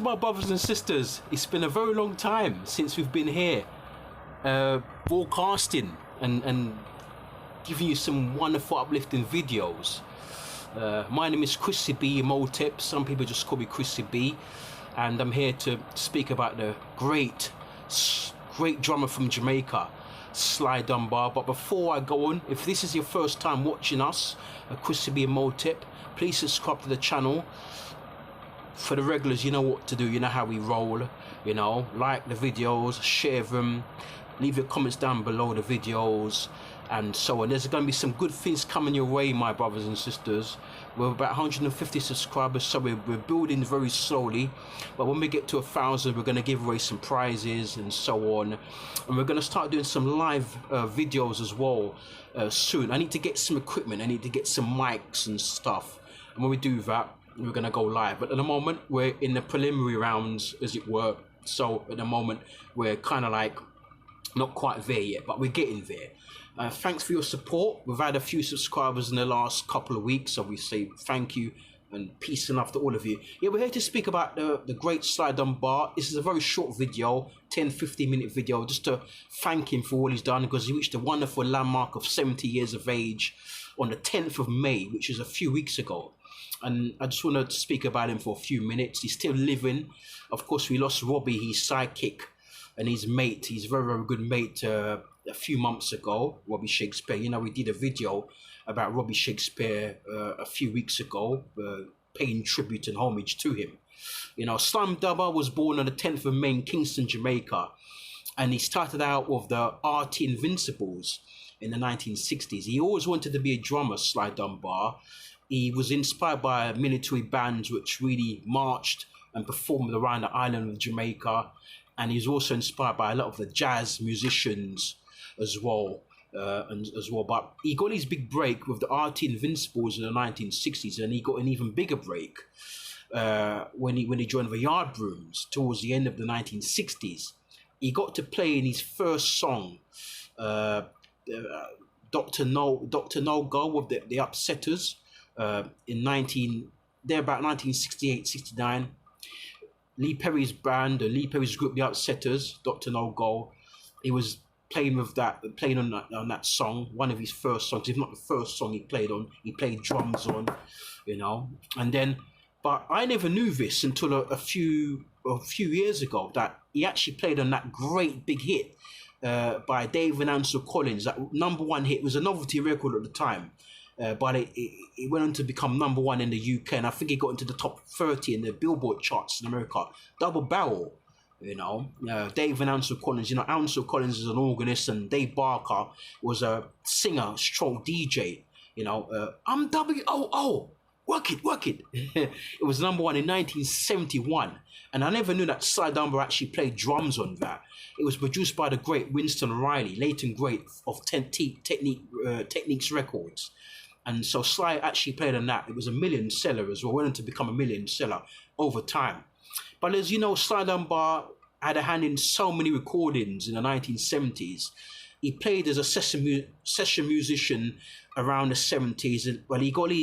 my brothers and sisters, it's been a very long time since we've been here broadcasting and giving you some wonderful uplifting videos. My name is Chrissy B. Motep, some people just call me Chrissy B, and I'm here to speak about the great drummer from Jamaica, Sly Dunbar. But before I go on, if this is your first time watching us, Chrissy B. Motep, please subscribe to the channel. For the regulars, you know what to do, you know how we roll, you know, like the videos, share them, leave your comments down below the videos, and so on. There's going to be some good things coming your way, my brothers and sisters. We're about 150 subscribers, so we're building very slowly, but when we get to 1,000, we're going to give away some prizes and so on, and we're going to start doing some live videos as well soon. I need to get some equipment, I need to get some mics and stuff, and when we do that, we're going to go live. But at the moment, we're in the preliminary rounds, as it were, so at the moment, we're kind of like not quite there yet, but we're getting there. Thanks for your support. We've had a few subscribers in the last couple of weeks, so we say thank you and peace and love to all of you. Yeah, we're here to speak about the great Sly Dunbar. This is a very short video, 10-15 minute video, just to thank him for all he's done, because he reached a wonderful landmark of 70 years of age on the 10th of May, which is a few weeks ago. And I just want to speak about him for a few minutes. He's still living. Of course, we lost Robbie, his sidekick, and his mate, his very, very good mate, a few months ago, Robbie Shakespeare. You know, we did a video about Robbie Shakespeare a few weeks ago, paying tribute and homage to him. You know, Sly Dunbar was born on the 10th of May in Kingston, Jamaica, and he started out with the RT Invincibles in the 1960s. He always wanted to be a drummer, Sly Dunbar. He was inspired by military bands which really marched and performed around the island of Jamaica, and he was also inspired by a lot of the jazz musicians as well. But he got his big break with the RT Invincibles in the 1960s, and he got an even bigger break when he joined the Yardbrooms towards the end of the 1960s. He got to play in his first song, Dr. No Go with the Upsetters. In about 1968-69, Lee Perry's band, Lee Perry's group, the Upsetters, Dr. No Go, he was playing on that song, one of his first songs, if not the first song he played on. He played drums on, you know, and then, but I never knew this until a few years ago, that he actually played on that great big hit by Dave and Ansel Collins. That #1 hit was a novelty record at the time. But it went on to become #1 in the UK, and I think it got into the top 30 in the Billboard charts in America. Double barrel, you know. Dave and Ansel Collins, you know, Ansel Collins is an organist, and Dave Barker was a singer, stroke DJ. You know, I'm WOO, work it. It was #1 in 1971, and I never knew that Sly Dunbar actually played drums on that. It was produced by the great Winston Riley, late and great, of Techniques Records. And so Sly actually played on that. It was a million seller as well, went on to become a million seller over time. But as you know, Sly Dunbar had a hand in so many recordings in the 1970s. He played as a session musician around the 70s, and well, he came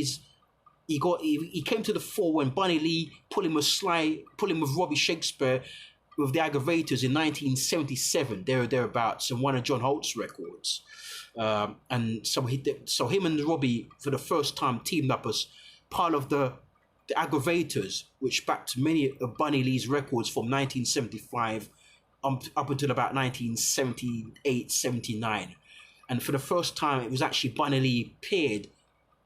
to the fore when Bunny Lee put him with Robbie Shakespeare with the Aggravators in 1977, thereabouts, and one of John Holt's records. And so him and Robbie for the first time teamed up as part of the Aggravators, which backed many of Bunny Lee's records from 1975 up until about 1978-79. And for the first time, it was actually Bunny Lee paired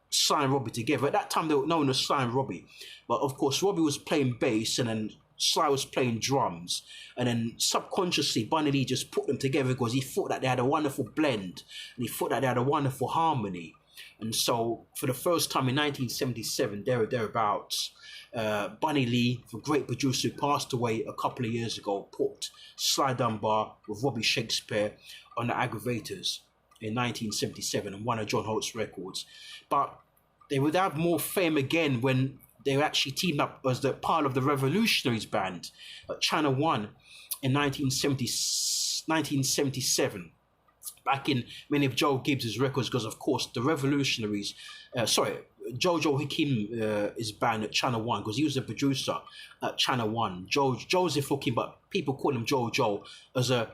Sly and Robbie together. At that time, they were known as Sly and Robbie, but of course Robbie was playing bass and then Sly was playing drums, and then subconsciously Bunny Lee just put them together because he thought that they had a wonderful blend, and he thought that they had a wonderful harmony. And so for the first time in 1977, thereabouts, Bunny Lee, the great producer who passed away a couple of years ago, put Sly Dunbar with Robbie Shakespeare on the Aggravators in 1977 and one of John Holt's records. But they would have more fame again when they were actually teamed up as the part of the Revolutionaries band at Channel 1 in 1977. Back in many of Joe Gibbs's records, because of course the Revolutionaries, Jojo Hakim, his band at Channel One, because he was a producer at Channel One. Joseph Hakim, but people call him Jojo as a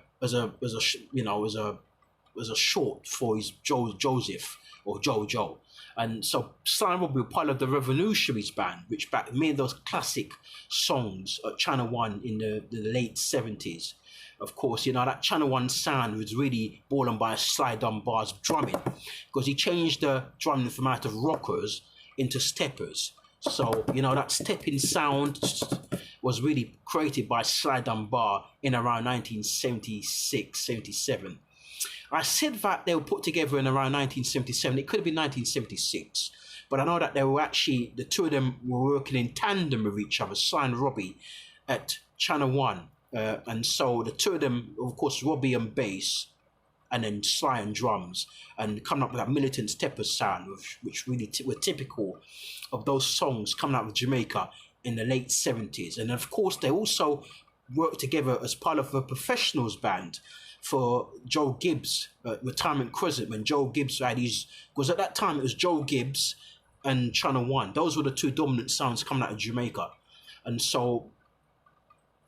you know, as a short for his Joseph or Jojo. And so Sly Robbie were part of the Revolutionaries band, which made those classic songs at Channel One in the late 70s. Of course, you know, that Channel One sound was really brought on by Sly Dunbar's drumming, because he changed the drumming from out of rockers into steppers. So, you know, that stepping sound was really created by Sly Dunbar in around 1976, 77. I said that they were put together in around 1977. It could have been 1976. But I know that they were actually, the two of them were working in tandem with each other, Sly and Robbie, at Channel One. And so the two of them, of course, Robbie on bass, and then Sly on drums, and coming up with that militant stepper sound, which really were typical of those songs coming out of Jamaica in the late 70s. And of course, they also worked together as part of a professionals band for Joe Gibbs' retirement crescent, when Joe Gibbs had his, because at that time it was Joe Gibbs and Channel One. Those were the two dominant sounds coming out of Jamaica. And so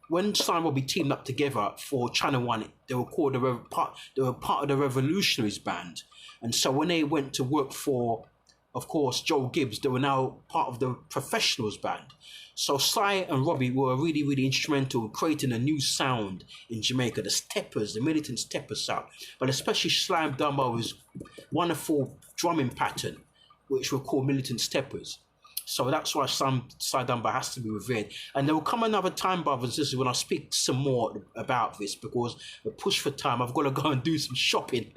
when Sly and Robbie teamed up together for Channel One, they were called they were part of the Revolutionaries band. And so when they went to work for, of course, Joe Gibbs, they were now part of the professionals band. So Sly and Robbie were really, really instrumental in creating a new sound in Jamaica, the steppers, the militant stepper sound. But especially Sly Dunbar's wonderful drumming pattern, which were called militant steppers. So that's why Sly Dunbar has to be revered. And there will come another time, brothers and sisters, when I speak some more about this, because we're pushed for time. I've got to go and do some shopping.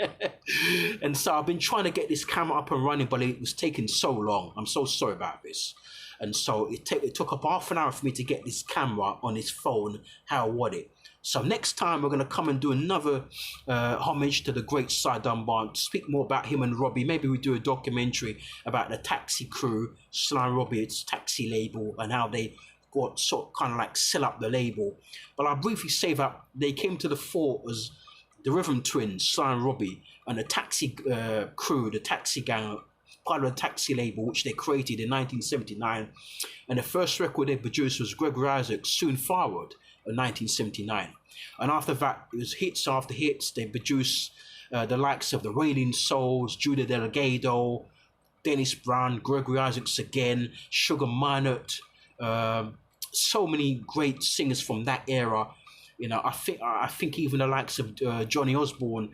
And so I've been trying to get this camera up and running, but it was taking so long. I'm so sorry about this. And so it took up half an hour for me to get this camera on this phone, how I want it. So next time we're going to come and do another homage to the great Sly Dunbar, speak more about him and Robbie. Maybe we do a documentary about the Taxi crew, Sly and Robbie's Taxi label, and how they got sort of kind of like sell up the label. But I'll briefly say that they came to the fore as the Rhythm Twins, Sly and Robbie, and the Taxi crew, the Taxi gang, part of the Taxi label, which they created in 1979. And the first record they produced was Gregory Isaacs' Soon Forward in 1979. And after that, it was hits after hits. They produced the likes of the Wailing Souls, Judah Delgado, Dennis Brown, Gregory Isaacs again, Sugar Minott, so many great singers from that era. You know, I think even the likes of Johnny Osborne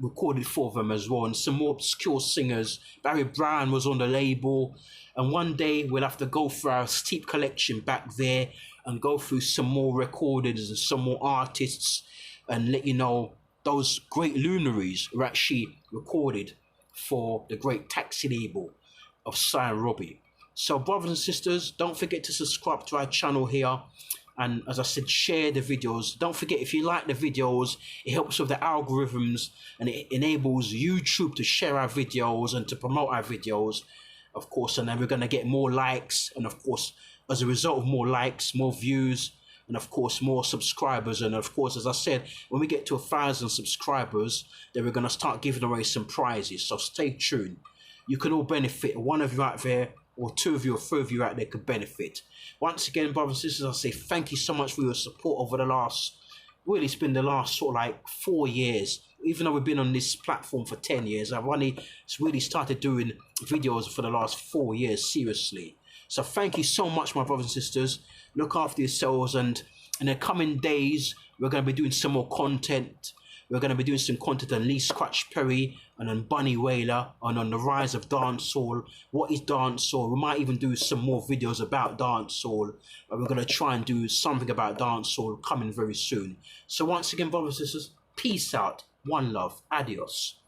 recorded for them as well, and some more obscure singers. Barry Brown was on the label, and one day we'll have to go through our steep collection back there and go through some more recordings and some more artists and let you know those great luminaries were actually recorded for the great Taxi label of Sly and Robbie. So brothers and sisters, don't forget to subscribe to our channel here. And as I said, share the videos. Don't forget, if you like the videos, it helps with the algorithms and it enables YouTube to share our videos and to promote our videos, of course. And then we're going to get more likes. And of course, as a result of more likes, more views, and of course, more subscribers. And of course, as I said, when we get to 1,000 subscribers, then we're going to start giving away some prizes. So stay tuned. You can all benefit. One of you out there, or two of you or three of you out there could benefit. Once again, brothers and sisters, I say thank you so much for your support over the last, really it's been the last sort of like 4 years. Even though we've been on this platform for 10 years, I've only really started doing videos for the last 4 years, seriously. So thank you so much, my brothers and sisters. Look after yourselves, and in the coming days, we're going to be doing some more content. We're going to be doing some content on Lee Scratch Perry and on Bunny Wailer and on the rise of dancehall. What is dancehall? We might even do some more videos about dancehall. And we're going to try and do something about dancehall coming very soon. So once again, brothers and sisters, peace out. One love. Adios.